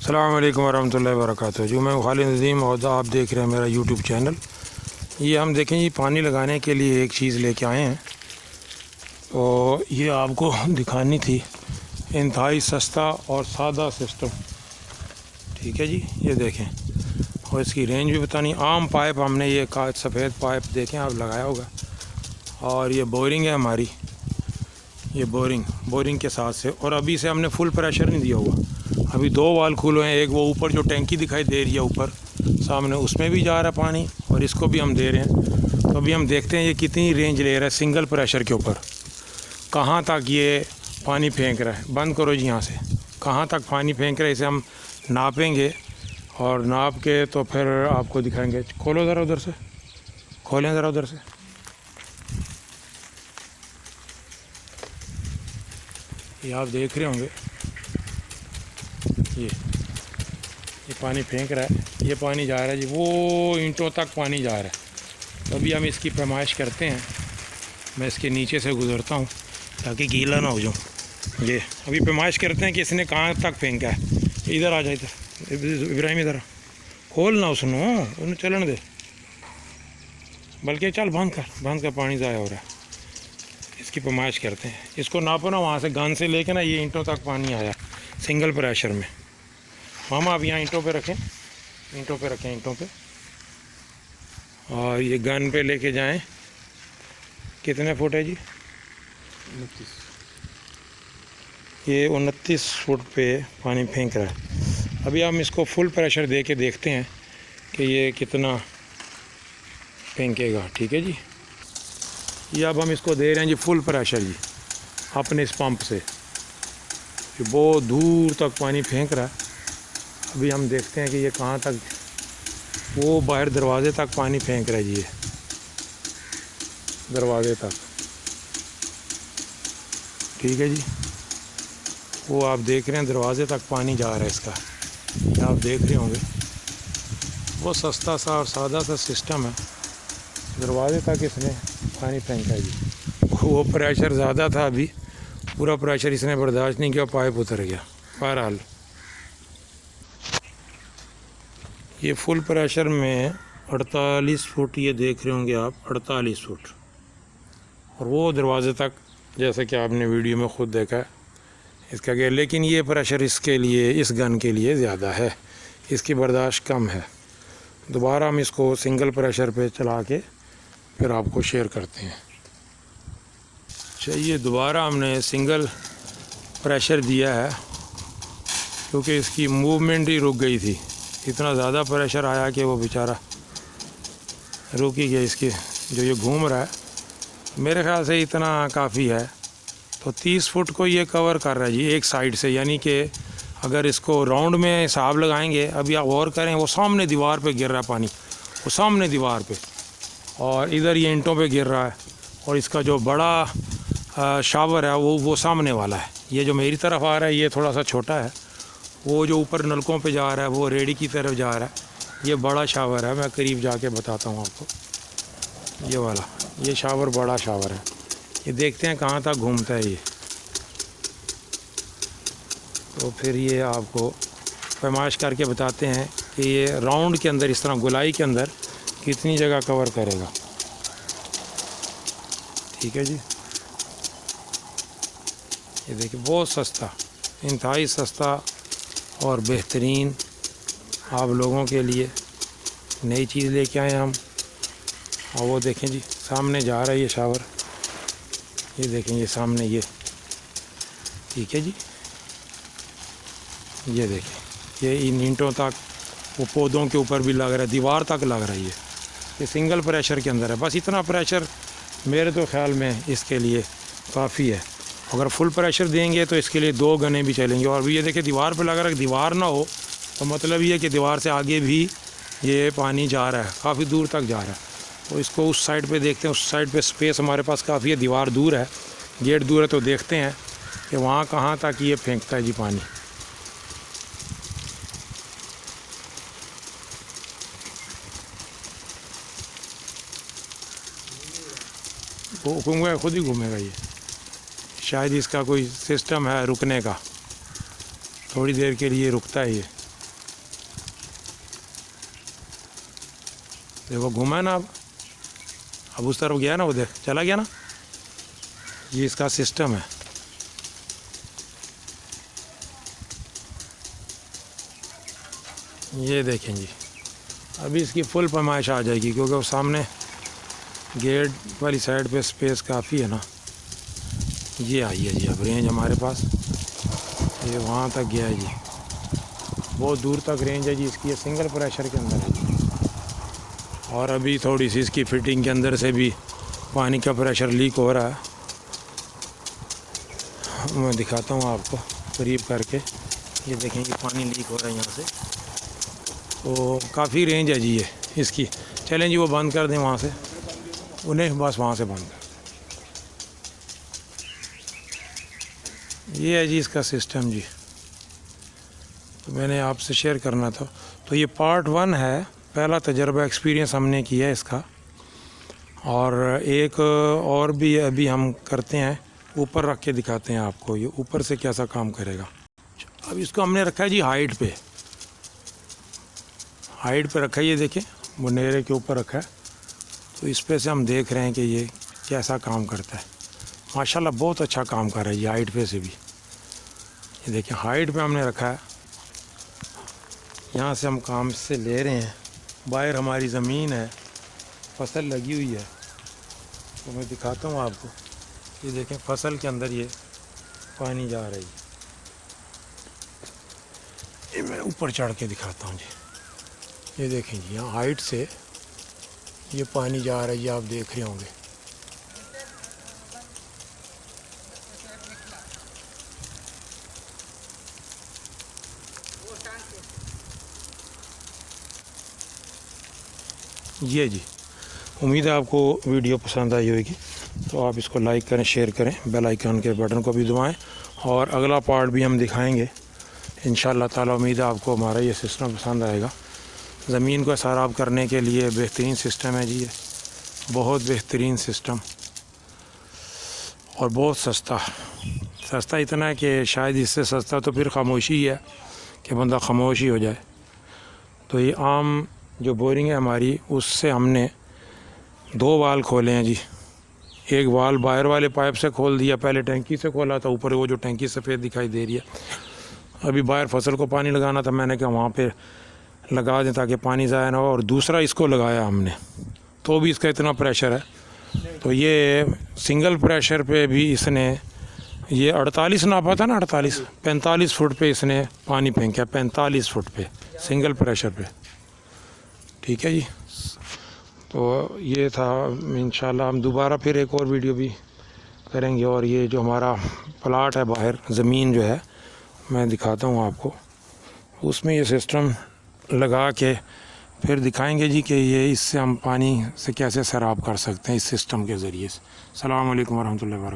अस्सलाम वालेकुम वरहमतुल्लाहि वबरकातुहू। जो मैं खालिद नज़ीम और आप देख रहे हैं मेरा यूट्यूब चैनल। ये हम देखें ये पानी लगाने के लिए एक चीज़ लेके आए हैं, तो ये आपको दिखानी थी। इंतहाई सस्ता और सादा सिस्टम, ठीक है जी। ये देखें, और इसकी रेंज भी बतानी। आम पाइप हमने ये सफ़ेद पाइप देखें आप लगाया होगा, और ये बोरिंग है हमारी, ये बोरिंग के साथ से। और अभी से हमने फुल प्रेशर नहीं दिया हुआ, अभी दो वाल खुले हैं। एक वो ऊपर जो टैंकी दिखाई दे रही है ऊपर सामने, उसमें भी जा रहा है पानी, और इसको भी हम दे रहे हैं। तो अभी हम देखते हैं ये कितनी रेंज ले रहा है सिंगल प्रेशर के ऊपर, कहाँ तक ये पानी फेंक रहा है। बंद करो जी यहाँ से, कहाँ तक पानी फेंक रहा है इसे हम नापेंगे, और नाप के तो फिर आपको दिखाएंगे। खोलो ज़रा उधर से, खोलें ज़रा उधर से। ये आप देख रहे होंगे, ये पानी फेंक रहा है, ये पानी जा रहा है जी, वो ईंटों तक पानी जा रहा है। तो अभी हम इसकी पैमाइश करते हैं। मैं इसके नीचे से गुज़रता हूँ ताकि गीला ना हो जाऊँ। ये अभी पैमाइश करते हैं कि इसने कहाँ तक फेंका है। इधर आ जाए, इधर इब्राहिम, इधर खोल ना उसनो, उन्हें चलन दे, बल्कि चल बंद कर, पानी ज़ाया हो रहा है। इसकी पैमाइश करते हैं, इसको नापो ना वहाँ से, गन से लेके ना ये ईंटों तक पानी आया सिंगल प्रेशर में। मामा आप यहाँ ईंटों पे रखें, ईंटों पे, और ये गन पे लेके जाएं। कितने फुट है जी? 29। ये 29 फुट पे पानी फेंक रहा है। अभी हम इसको फुल प्रेशर दे के देखते हैं कि ये कितना फेंकेगा, ठीक है जी। ये अब हम इसको दे रहे हैं जी फुल प्रेशर जी, अपने इस पंप से। ये बहुत दूर तक पानी फेंक रहा है। अभी हम देखते हैं कि ये कहाँ तक, वो बाहर दरवाज़े तक पानी फेंक रहा है जी, ये दरवाज़े तक, ठीक है जी। वो आप देख रहे हैं दरवाज़े तक पानी जा रहा है इसका, ये आप देख रहे होंगे। वो सस्ता सा और सादा सा सिस्टम है, दरवाज़े तक इसने पानी फेंका है जी। वो प्रेशर ज़्यादा था, अभी पूरा प्रेशर इसने बर्दाश्त नहीं किया, पाइप उतर गया। बहरहाल ये फुल प्रेशर में 48 फुट, ये देख रहे होंगे आप, 48 फुट, और वो दरवाज़े तक, जैसे कि आपने वीडियो में ख़ुद देखा है इसका गया। लेकिन ये प्रेशर इसके लिए, इस गन के लिए ज़्यादा है, इसकी बर्दाश्त कम है। दोबारा हम इसको सिंगल प्रेशर पे चला के फिर आपको शेयर करते हैं। चाहिए दोबारा हमने सिंगल प्रेशर दिया है, क्योंकि इसकी मूवमेंट ही रुक गई थी। इतना ज़्यादा प्रेशर आया कि वो बेचारा रुक ही गया। इसके जो ये घूम रहा है, मेरे ख़्याल से इतना काफ़ी है। तो 30 फुट को ये कवर कर रहा है जी एक साइड से, यानी कि अगर इसको राउंड में हिसाब लगाएंगे, अभी आप गौर करें, वो सामने दीवार पे गिर रहा है पानी, वो सामने दीवार पे, और इधर ये ईंटों पे गिर रहा है। और इसका जो बड़ा शावर है वो सामने वाला है। ये जो मेरी तरफ आ रहा है ये थोड़ा सा छोटा है, वो जो ऊपर नलकों पे जा रहा है वो रेडी की तरफ जा रहा है। ये बड़ा शावर है, मैं करीब जाके बताता हूँ आपको। ये वाला, ये शावर बड़ा शावर है। ये देखते हैं कहाँ तक घूमता है ये, तो फिर ये आपको पैमाइश करके बताते हैं कि ये राउंड के अंदर, इस तरह गोलाई के अंदर कितनी जगह कवर करेगा, ठीक है जी। ये देखिए, बहुत सस्ता, इंतहाई सस्ता और बेहतरीन आप लोगों के लिए नई चीज़ लेके आए हम। और वो देखें जी, सामने जा रहा है ये शावर, ये देखें ये सामने, ये ठीक है जी। ये देखें, ये इन ईंटों तक, वो पौधों के ऊपर भी लग रहा है, दीवार तक लग रहा है। ये सिंगल प्रेशर के अंदर है। बस इतना प्रेशर मेरे तो ख्याल में इसके लिए काफ़ी है। अगर फुल प्रेशर देंगे तो इसके लिए 2 गने भी चलेंगे। और भी ये देखिए दीवार पे लग रहा है, दीवार ना हो तो मतलब ये कि दीवार से आगे भी ये पानी जा रहा है, काफ़ी दूर तक जा रहा है। तो इसको उस साइड पे देखते हैं, उस साइड पे स्पेस हमारे पास काफ़ी है, दीवार दूर है, गेट दूर है, तो देखते हैं कि वहाँ कहाँ तक ये फेंकता है जी पानी। वो घूमेगा, खुद ही घूमेगा ये, शायद इसका कोई सिस्टम है रुकने का, थोड़ी देर के लिए रुकता है ये। देखो घूमा है ना, अब उस तरफ गया ना, वो देख चला गया ना। ये इसका सिस्टम है। ये देखें जी, अभी इसकी फुल पैमाइश आ जाएगी क्योंकि वो सामने गेट वाली साइड पे स्पेस काफ़ी है ना। ये आई है जी अब रेंज हमारे पास, ये वहाँ तक गया है जी, बहुत दूर तक रेंज है जी इसकी। ये सिंगल प्रेशर के अंदर है जी। और अभी थोड़ी सी इसकी फिटिंग के अंदर से भी पानी का प्रेशर लीक हो रहा है। मैं दिखाता हूँ आपको करीब करके। ये देखें कि पानी लीक हो रहा है यहाँ से, तो काफ़ी रेंज है जी ये इसकी। चलें जी वो बंद कर दें वहाँ से, उन्हें बस वहाँ से बंद। ये है जी इसका सिस्टम जी, तो मैंने आपसे शेयर करना था। तो ये पार्ट 1 है, पहला तजर्बा एक्सपीरियंस हमने किया है इसका। और एक और भी अभी हम करते हैं, ऊपर रख के दिखाते हैं आपको ये ऊपर से कैसा काम करेगा। अब इसको हमने रखा है जी हाइट पे, हाइट पे रखा है। ये देखें मुनेरे के ऊपर रखा है, तो इस पे से हम देख रहे हैं कि ये कैसा काम करता है। माशाल्लाह बहुत अच्छा काम कर रहा है ये हाइट पे से भी। ये देखें हाइट पे हमने रखा है, यहाँ से हम काम से ले रहे हैं। बाहर हमारी ज़मीन है, फसल लगी हुई है, तो मैं दिखाता हूँ आपको। ये देखें फसल के अंदर ये पानी जा रहा है। ये मैं ऊपर चढ़ के दिखाता हूँ जी। ये देखें जी यहाँ हाइट से ये पानी जा रहा है जी, आप देख रहे होंगे। ये जी उम्मीद है आपको वीडियो पसंद आई होगी, तो आप इसको लाइक करें, शेयर करें, बेल आइकन के बटन को भी दबाएं। और अगला पार्ट भी हम दिखाएंगे इंशाअल्लाह ताला। उम्मीद है आपको हमारा ये सिस्टम पसंद आएगा। ज़मीन को सैराब करने के लिए बेहतरीन सिस्टम है जी ये, बहुत बेहतरीन सिस्टम और बहुत सस्ता। सस्ता इतना है कि शायद इससे सस्ता तो फिर खामोशी है कि बंदा खामोश ही हो जाए। तो ये आम जो बोरिंग है हमारी, उससे हमने 2 वाल खोले हैं जी। एक वाल बाहर वाले पाइप से खोल दिया, पहले टैंकी से खोला था, ऊपर वो जो टैंकी सफ़ेद दिखाई दे रही है। अभी बाहर फसल को पानी लगाना था, मैंने कहा वहाँ पे लगा दें ताकि पानी ज़ाया ना हो। और दूसरा इसको लगाया हमने, तो भी इसका इतना प्रेशर है। तो ये सिंगल प्रेशर पे भी इसने ये 48 नापा था ना, 45 फुट पे इसने पानी फेंका, 45 फुट पे सिंगल प्रेशर पे। ठीक है जी, तो ये था। इंशाल्लाह हम दोबारा फिर एक और वीडियो भी करेंगे। और ये जो हमारा प्लाट है बाहर, ज़मीन जो है मैं दिखाता हूँ आपको, उसमें ये सिस्टम लगा के फिर दिखाएंगे जी कि ये इससे हम पानी से कैसे सैराब कर सकते हैं इस सिस्टम के ज़रिए से। अस्सलाम वालेकुम रहमतुल्लाहि व बरकातहू।